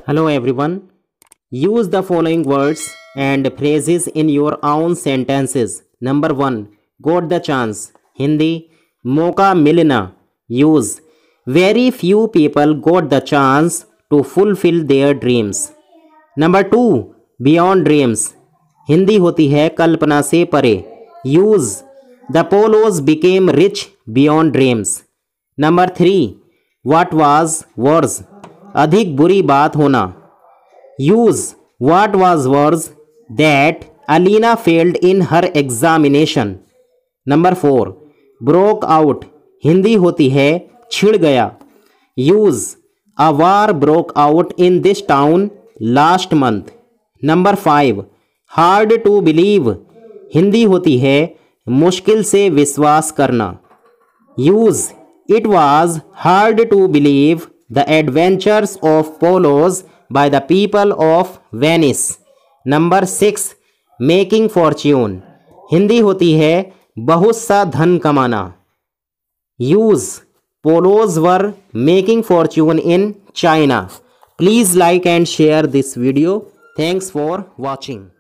Hello everyone. Use the following words and phrases in your own sentences. Number 1. Got the chance. Hindi. Mauka milna. Use. Very few people got the chance to fulfill their dreams. Number 2. Beyond dreams. Hindi होती है कल्पना से परे. Use. The Polos became rich beyond dreams. Number 3. What was worse. अधिक बुरी बात होना. Use what was worse that Alina failed in her examination. Number 4. Broke out. Hindi होती है छिड़ गया. Use a war broke out in this town last month. Number 5. Hard to believe. Hindi होती है मुश्किल से विश्वास करना. Use it was hard to believe the adventures of Polos by the people of Venice. Number 6. Making fortune. Hindi होती है बहुत सा धन कमाना. Use Polos were making fortune in China. Please like and share this video. Thanks for watching.